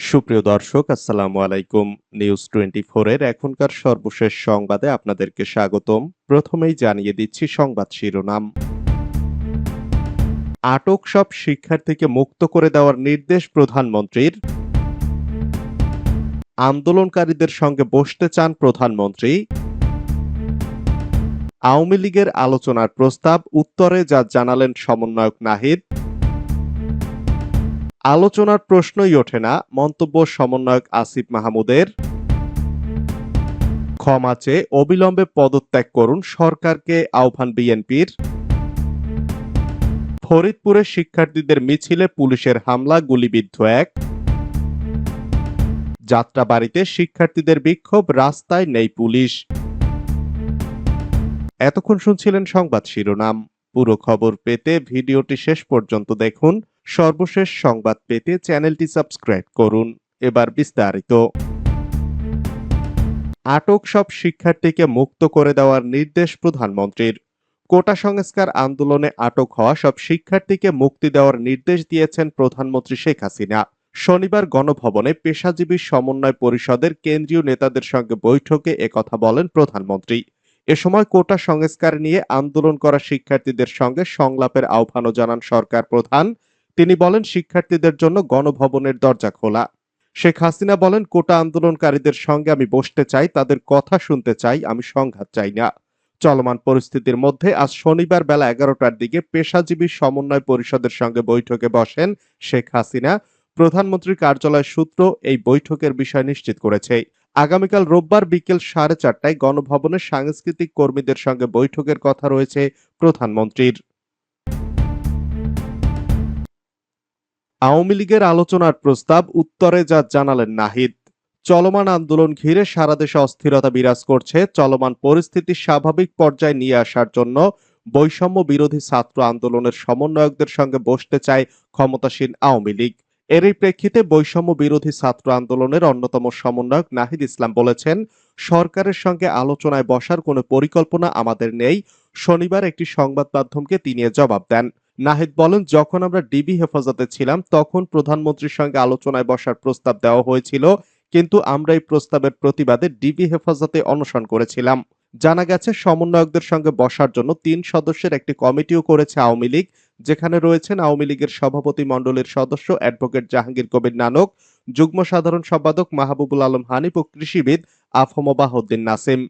সুপ্রিয় দর্শক, আসসালামু আলাইকুম। নিউজ 24 এর এখনকার সর্বশেষ সংবাদে আপনাদেরকে স্বাগতম। প্রথমেই জানিয়ে দিচ্ছি সংবাদ শিরোনাম। আটক সব শিক্ষার্থীকে মুক্ত করে দেওয়ার নির্দেশ প্রধানমন্ত্রীর। আন্দোলনকারীদের সঙ্গে বসতে চান প্রধানমন্ত্রী। আওয়ামী লীগের আলোচনার প্রস্তাব উত্তরে যা জানালেন সমন্বয়ক নাহিদ। আলোচনার প্রশ্নই ওঠে না, মন্তব্য সমন্বয়ক আসিফ মাহমুদের। ক্ষমা চেয়ে অবিলম্বে পদত্যাগ করুন সরকারকে আহ্বান বিএনপির। ফরিদপুরে শিক্ষার্থীদের মিছিলে পুলিশের হামলা, গুলিবিদ্ধ এক। যাত্রাবাড়িতে শিক্ষার্থীদের বিক্ষোভ, রাস্তায় নেই পুলিশ। এতক্ষণ শুনছিলেন সংবাদ শিরোনাম। পুরো খবর পেতে ভিডিওটি শেষ পর্যন্ত দেখুন। সর্বশেষ সংবাদ পেতে চ্যানেলটি সাবস্ক্রাইব করুন। এবার বিস্তারিত। আটক সব শিক্ষার্থীকে মুক্ত করে দেওয়ার নির্দেশ প্রধানমন্ত্রীর। কোটা সংস্কার আন্দোলনে আটক হওয়া সব শিক্ষার্থীকে মুক্তি দেওয়ার নির্দেশ দিয়েছেন প্রধানমন্ত্রী শেখ হাসিনা। শনিবার গণভবনে পেশাজীবী সমন্বয় পরিষদের কেন্দ্রীয় নেতাদের সঙ্গে বৈঠকে একথা বলেন প্রধানমন্ত্রী। এ সময় কোটা সংস্কার নিয়ে আন্দোলন করা শিক্ষার্থীদের সঙ্গে সংলাপের আহ্বানও জানান সরকার প্রধান। তিনি বলেন, শিক্ষার্থীদের জন্য গণভবনের দরজা খোলা। শেখ হাসিনা বলেন, কোটা আন্দোলনকারীদের সঙ্গে আমি বসতে চাই, তাদের কথা শুনতে চাই, আমি সংঘাত চাই না। চলমান পরিস্থিতির মধ্যে আজ শনিবার বেলা 11টার দিকে পেশাজীবী সমন্বয় পরিষদের সঙ্গে বৈঠকে বসেন শেখ হাসিনা। প্রধানমন্ত্রীর কার্যালয় সূত্র এই বৈঠকের বিষয় নিশ্চিত করেছে। আগামীকাল রোববার বিকেল 4:30টায় গণভবনের সাংস্কৃতিক কর্মীদের সঙ্গে বৈঠকের কথা রয়েছে প্রধানমন্ত্রীর। আওয়ামী লীগের আলোচনার প্রস্তাব উত্তরে যা জানালেন নাহিদ। চলমান আন্দোলন ঘিরে সারা দেশে অস্থিরতা বিরাজ করছে। চলমান পরিস্থিতি স্বাভাবিক পর্যায়ে নিয়ে আসার জন্য বৈষম্য বিরোধী ছাত্র আন্দোলনের সমন্বয়কদের সঙ্গে বসতে চায় ক্ষমতাসীন আওয়ামী লীগ। এরই প্রেক্ষিতে বৈষম্য বিরোধী ছাত্র আন্দোলনের অন্যতম সমন্বয়ক নাহিদ ইসলাম বলেছেন, সরকারের সঙ্গে আলোচনায় বসার কোনো পরিকল্পনা আমাদের নেই। শনিবার একটি সংবাদ মাধ্যমকে তিনি এ জবাব দেন। নাহিদ বলেন, যখন আমরা ডিবি হেফাজতে ছিলাম তখন প্রধানমন্ত্রীর সঙ্গে আলোচনায় বসার প্রস্তাব দেওয়া হয়েছিল, কিন্তু আমরা এই প্রস্তাবের প্রতিবাদে ডিবি হেফাজতে অনশন করেছিলাম। জানা গেছে, সমন্বয়কদের সঙ্গে বসার জন্য 3 সদস্যের একটি কমিটিও করেছে আওয়ামী লীগ, যেখানে রয়েছেন আওয়ামী লীগের সভাপতি মণ্ডলীর সদস্য অ্যাডভোকেট জাহাঙ্গীর কবির নানক, যুগ্ম সাধারণ সম্পাদক মাহবুবুল আলম হানিফ ও কৃষিবিদ আফম বাহাউদ্দিন নাসিম।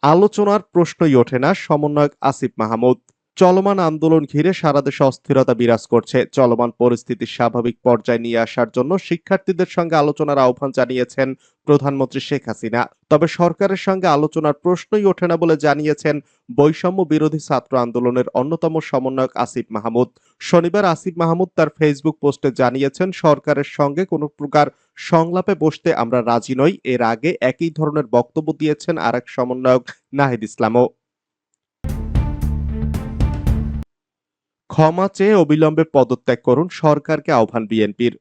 আলোচনার প্রশ্নই ওঠে না, সমন্বয়ক আসিফ মাহমুদ। চলমান আন্দোলন ঘিরে সারা দেশে অস্থিরতা বিরাজ করছে। চলমান পরিস্থিতি স্বাভাবিক পর্যায়ে নিয়ে আসার জন্য শিক্ষার্থীদের সঙ্গে আলোচনার আহ্বান জানিয়েছেন প্রধানমন্ত্রী শেখ হাসিনা। তবে সরকারের সঙ্গে আলোচনার প্রশ্নই ওঠে না বলে জানিয়েছেন বৈষম্য বিরোধী ছাত্র আন্দোলনের অন্যতম সমন্বয়ক আসিফ মাহমুদ। শনিবার আসিফ মাহমুদ তার ফেসবুক পোস্টে জানিয়েছেন, সরকারের সঙ্গে কোনো প্রকার সংলাপে বসতে আমরা রাজি নই। এর আগে একই ধরনের বক্তব্য দিয়েছেন আরেক সমন্বয়ক নাহিদ ইসলামও। ক্ষমা চেয়ে অবিলম্বে পদত্যাগ করুন সরকারকে আহ্বান বিএনপির।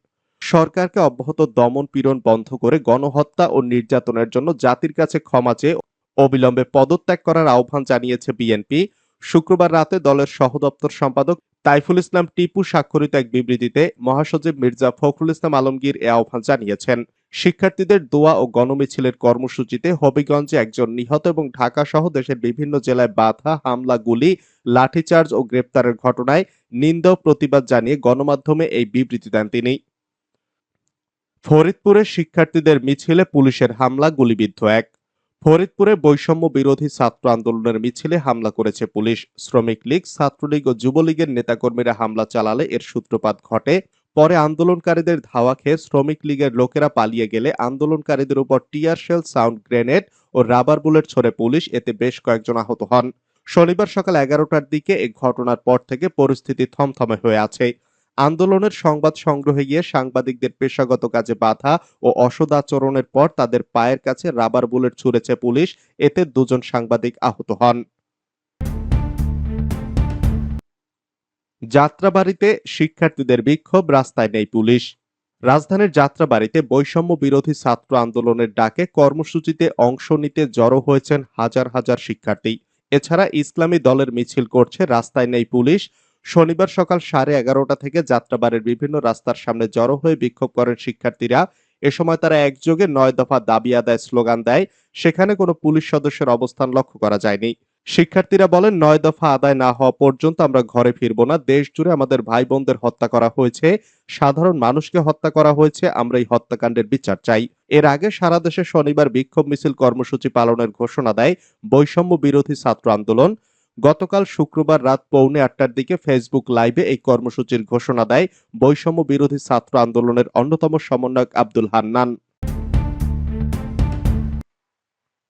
সরকারকে অব্যাহত দমন পীড়ন বন্ধ করে গণহত্যা ও নির্যাতনের জন্য জাতির কাছে ক্ষমা চেয়ে অবিলম্বে পদত্যাগ করার আহ্বান জানিয়েছে বিএনপি। শুক্রবার রাতে দলের সহদপ্তর সম্পাদক তাইফুল ইসলাম টিপু স্বাক্ষরিত এক বিবৃতিতে মহাসচিব মির্জা ফখরুল ইসলাম আলমগীর এ আহ্বান জানিয়েছেন। শিক্ষার্থীদের দোয়া ও গণমিছিলের কর্মসূচিতে হবিগঞ্জে একজন নিহত এবং ঢাকা সহ দেশের বিভিন্ন জেলায় বাধা, হামলা, গুলি, লাঠিচার্জ ও গ্রেপ্তারের ঘটনায় নিন্দা ও প্রতিবাদ জানিয়ে গণমাধ্যমে এই বিবৃতি দেন তিনি। ফরিদপুরে শিক্ষার্থীদের মিছিলে পুলিশের হামলা, গুলিবিদ্ধ এক। ফরিদপুরে বৈষম্য বিরোধী ছাত্র আন্দোলনের মিছিলে হামলা করেছে পুলিশ। শ্রমিক লীগ, ছাত্রলীগ ও যুবলীগের নেতাকর্মীরা হামলা চালালে এর সূত্রপাত ঘটে। পরে আন্দোলনকারীদের ধাওয়া খেয়ে শ্রমিক লীগের লোকেরা পালিয়ে গেলে আন্দোলনকারীদের উপর টিয়ার শেল, সাউন্ড গ্রেনেড ও রাবার বুলেট ছোড়ে পুলিশ। এতে বেশ কয়েকজন আহত হন। শনিবার সকাল 11টার দিকে এই ঘটনার পর থেকে পরিস্থিতি থমথমে হয়ে আছে। আন্দোলনের সংবাদ সংগ্রহে গিয়ে সাংবাদিকদের পেশাগত কাজে বাধা ও অসদাচরণের পর তাদের পায়ের কাছে রাবার বুলেট ছুড়েছে পুলিশ। এতে 2জন সাংবাদিক আহত হন। যাত্রাবাড়িতে শিক্ষার্থীদের বিক্ষোভ, রাস্তায় নেই পুলিশ। রাজধানীর যাত্রাবাড়িতে বৈষম্য বিরোধী ছাত্র আন্দোলনের ডাকে কর্মসূচিতে অংশ নিতে জড়ো হয়েছেন হাজার হাজার শিক্ষার্থী। এছাড়া ইসলামী দলের মিছিল করছে, রাস্তায় নেই পুলিশ। শনিবার সকাল 11:30টা থেকে যাত্রাবাড়ির বিভিন্ন রাস্তার সামনে জড়ো হয়ে বিক্ষোভ করেন শিক্ষার্থীরা। এ সময় তারা একযোগে ৯ দফা দাবি আদায় স্লোগান দেয়। সেখানে কোনো পুলিশ সদস্যের অবস্থান লক্ষ্য করা যায়নি। শিক্ষার্থীরা বলেন, ৯ দফা আদায় না হওয়া পর্যন্ত আমরা ঘরে ফিরব না। দেশ জুড়ে আমাদের ভাই বোনদের হত্যা করা হয়েছে, সাধারণ মানুষকে হত্যা করা হয়েছে, আমরা এই হত্যাকাণ্ডের বিচার চাই। এর আগে সারা দেশে শনিবার বিক্ষোভ মিছিল কর্মসূচি পালনের ঘোষণা দেয় বৈষম্য বিরোধী ছাত্র আন্দোলন। গতকাল শুক্রবার রাত 8:45টার দিকে ফেসবুক লাইভে এই কর্মসূচির ঘোষণা দেয় বৈষম্য বিরোধী ছাত্র আন্দোলনের অন্যতম সমন্বয়ক আব্দুল হান্নান।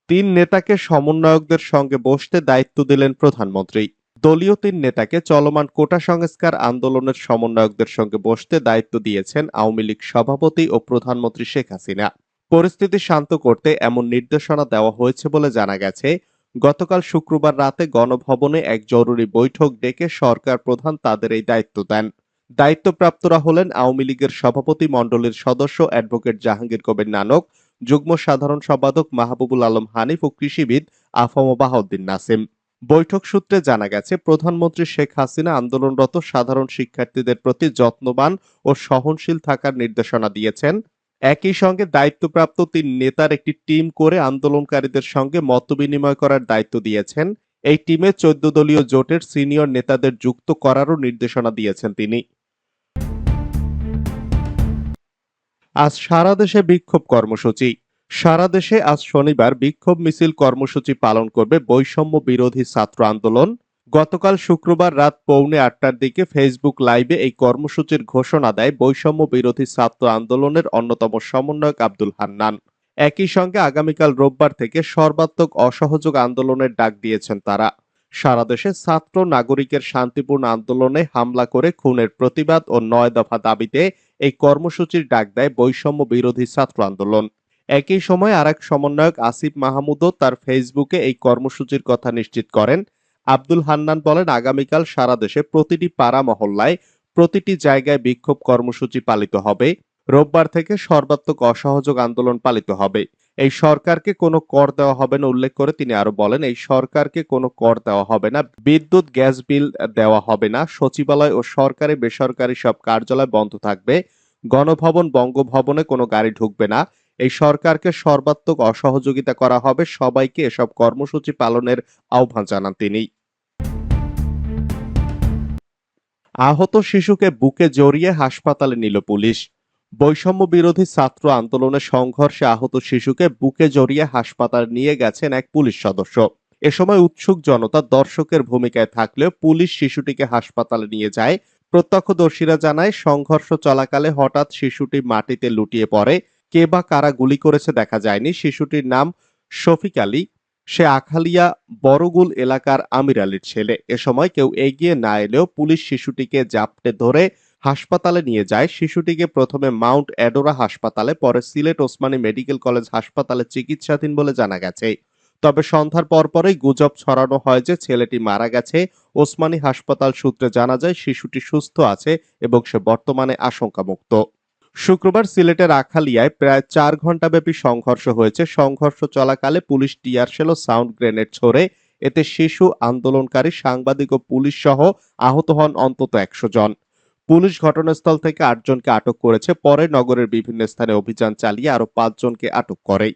৩ নেতাকে সমন্বয়কদের সঙ্গে বসতে দায়িত্ব দিলেন প্রধানমন্ত্রী। দলীয় ৩ নেতাকে চলমান কোটা সংস্কার আন্দোলনের সমন্বয়কদের সঙ্গে বসতে দায়িত্ব দিয়েছেন আওয়ামী লীগ সভাপতি ও প্রধানমন্ত্রী শেখ হাসিনা। পরিস্থিতি শান্ত করতে এমন নির্দেশনা দেওয়া হয়েছে বলে জানা গেছে। গতকাল শুক্রবার রাতে গণভবনে এক জরুরি বৈঠক ডেকে সরকার প্রধান তাদের এই দায়িত্ব দেন। দায়িত্বপ্রাপ্তরা হলেন আওয়ামী লীগের সভাপতি মণ্ডলীর সদস্য অ্যাডভোকেট জাহাঙ্গীর কবির নানক, যুগ্ম সাধারণ সম্পাদক মাহবুবুল আলম হানিফ ও কৃষিবিদ আফম বাহাউদ্দিন নাসিম। বৈঠক সূত্রে জানা গেছে, প্রধানমন্ত্রী শেখ হাসিনা আন্দোলনরত সাধারণ শিক্ষার্থীদের প্রতি যত্নবান ও সহনশীল থাকার নির্দেশনা দিয়েছেন। একই সঙ্গে দায়িত্বপ্রাপ্ত ৩ নেতার একটি টিম করে আন্দোলনকারীদের সঙ্গে মতবিনিময় করার দায়িত্ব দিয়েছেন। এই টিমে ১৪ দলীয় জোটের সিনিয়র নেতাদের যুক্ত করারও নির্দেশনা দিয়েছেন তিনি। আজ সারা দেশে বিক্ষোভ কর্মসূচি। সারা দেশে আজ শনিবার বিক্ষোভ মিছিল কর্মসূচি পালন করবে বৈষম্য বিরোধী ছাত্র আন্দোলন। গতকাল শুক্রবার রাত 8:45টার দিকে ফেসবুক লাইভে এই কর্মসূচির ঘোষণা দেয় বৈষম্য বিরোধী ছাত্র আন্দোলনের অন্যতম সমন্বয়ক আব্দুল হান্নান। একই সঙ্গে আগামীকাল রোববার থেকে সর্বাত্মক অসহযোগ আন্দোলনের ডাক দিয়েছেন তারা। সারা দেশে ছাত্র নাগরিকের শান্তিপূর্ণ আন্দোলনে হামলা করে খুনের প্রতিবাদ ও ৯ দফা দাবিতে এই কর্মসূচির ডাক দেয় বৈষম্য বিরোধী ছাত্র আন্দোলন। একই সময় আরেক সমন্বয়ক আসিফ মাহমুদও তার ফেসবুকে এই কর্মসূচির কথা নিশ্চিত করেন। আব্দুল হান্নান বলেন, আগামীকাল সারা দেশে প্রতিটি পাড়া মহল্লায় প্রতিটি জায়গায় বিক্ষোভ কর্মসূচি পালিত হবে। রোববার থেকে সর্বাত্মক অসহযোগ আন্দোলন পালিত হবে। এই সরকারকে কোনো কর দেওয়া হবে না উল্লেখ করে তিনি আরো বলেন, এই সরকারকে কোনো কর দেওয়া হবে না, বিদ্যুৎ গ্যাস বিল দেওয়া হবে না, সচিবালয় ও সরকারি বেসরকারি সব কার্যালয় বন্ধ থাকবে, গণভবন বঙ্গভবনে কোনো গাড়ি ঢুকবে না। এই সরকারকে সর্বাত্মক অসহযোগিতা করা হবে, সবাইকে এসব কর্মসূচি পালনের আহ্বান জানান তিনি। আহত শিশুকে বুকে জড়িয়ে হাসপাতালে নিল পুলিশ। বৈষম্য বিরোধী ছাত্র আন্দোলনের সংঘর্ষে আহত শিশুকে বুকে জড়িয়ে হাসপাতালে নিয়ে গেছেন এক পুলিশ সদস্য। এ সময় উৎসুক জনতা দর্শকের ভূমিকায় থাকলেও পুলিশ শিশুটিকে হাসপাতালে নিয়ে যায়। প্রত্যক্ষদর্শীরা জানায়, সংঘর্ষ চলাকালে হঠাৎ শিশুটি মাটিতে লুটিয়ে পড়ে। কে বা কারা গুলি করেছে দেখা যায়নি। শিশুটির নাম শফিক আলী। সে আখালিয়া বড়গুল এলাকার আমির আলীর ছেলে। এ সময় কেউ এগিয়ে না এলেও পুলিশ শিশুটিকে জাপটে ধরে হাসপাতালে নিয়ে যায়। শিশুটিকে প্রথমে মাউন্ট এডোরা হাসপাতালে, পরে সিলেট ওসমানী মেডিকেল কলেজ হাসপাতালে চিকিৎসাধীন বলে জানা গেছে। তবে সন্ধ্যার পরপরই গুজব ছড়ানো হয় যে ছেলেটি মারা গেছে। ওসমানী হাসপাতাল সূত্রে জানা যায় শিশুটি সুস্থ আছে এবং সে বর্তমানে আশঙ্কামুক্ত। শুক্রবার সিলেটের আখালিয়ায় প্রায় ৪ ঘণ্টাব্যাপী সংঘর্ষ হয়েছে। সংঘর্ষ চলাকালে পুলিশ টিয়ার শেল ও সাউন্ড গ্রেনেড ছোড়ে। এতে শিশু, আন্দোলনকারী, সাংবাদিক ও পুলিশ সহ আহত হন অন্তত ১০০ জন। পুলিশ ঘটনাস্থল থেকে ৮ জনকে আটক করেছে। পরে নগরের বিভিন্ন স্থানে অভিযান চালিয়ে আরো ৫ জনকে আটক করে।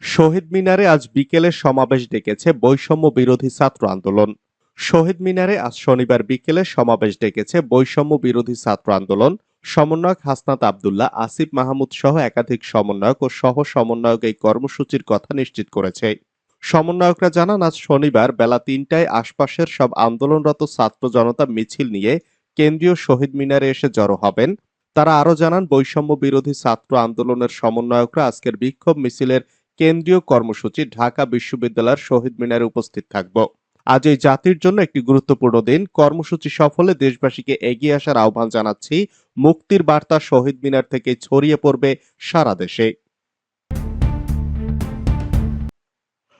শহীদ মিনারে আজ বিকেলে সমাবেশ ডেকেছে বৈষম্য বিরোধী ছাত্র আন্দোলন। শহীদ মিনারে আজ শনিবার বিকেলে সমাবেশ ডেকেছে বৈষম্য বিরোধী ছাত্র আন্দোলন। সমন্বয়ক হাসনাত আব্দুল্লাহ, আসিফ মাহমুদ সহ একাধিক সমন্বয়ক ও সহ সমন্বয়ক এই কর্মসূচির কথা নিশ্চিত করেছে। সমন্বয়করা জানান, আজ শনিবার বেলা ৩টায় আশপাশের সব আন্দোলনরত ছাত্র জনতা মিছিল নিয়ে কেন্দ্রীয় শহীদ মিনারে এসে জড়ো হবেন। তারা আরো জানান, বৈষম্য বিরোধী ছাত্র আন্দোলনের সমন্বয়করা আজকের বিক্ষোভ মিছিলের কেন্দ্রীয় কর্মসূচি ঢাকা বিশ্ববিদ্যালয়ের শহীদ মিনারে উপস্থিত থাকব। আজ এই জাতির জন্য একটি গুরুত্বপূর্ণ দিন। কর্মসূচি সফলে দেশবাসীকে এগিয়ে আসার আহ্বান জানাচ্ছি। মুক্তির বার্তা শহীদ মিনার থেকে ছড়িয়ে পড়বে সারা দেশে।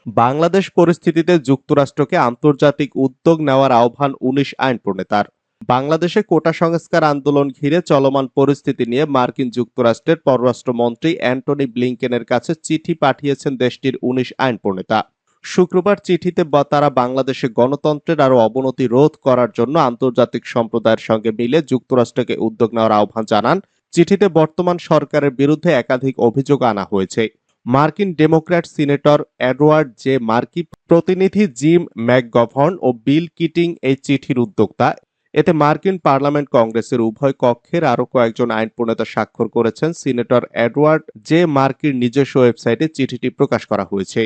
বাংলাদেশ পরিস্থিতিতে যুক্তরাষ্ট্রকে আন্তর্জাতিক উদ্যোগ নেওয়ার আহ্বান ১৯ আইন প্রণেতার। বাংলাদেশে কোটা সংস্কার আন্দোলন ঘিরে চলমান পরিস্থিতি নিয়ে মার্কিন যুক্তরাষ্ট্রের পররাষ্ট্রমন্ত্রী অ্যান্টনি ব্লিংকেনের কাছে চিঠি পাঠিয়েছেন দেশটির ১৯ আইন প্রণেতা। শুক্রবার চিঠিতে তারা বাংলাদেশে গণতন্ত্রের আরো অবনতি রোধ করার জন্য আন্তর্জাতিক সম্প্রদায়ের সঙ্গে মিলে যুক্তরাষ্ট্রকে উদ্যোগ নেওয়ার আহ্বান জানান। চিঠিতে বর্তমান সরকারের বিরুদ্ধে একাধিক অভিযোগ আনা হয়েছে। মার্কিন democrat senator Edward J Markey, প্রতিনিধি জিম ম্যাকগভর্ন ও বিল কিটিং এই চিঠির উদ্যোক্তা। এতে মার্কিন পার্লামেন্ট কংগ্রেসের উভয় কক্ষের আরো কয়েকজন আইন প্রণেতা স্বাক্ষর করেছেন। সিনেটর এডওয়ার্ড জে মার্কির নিজস্ব ওয়েবসাইটে চিঠিটি প্রকাশ করা হয়েছে।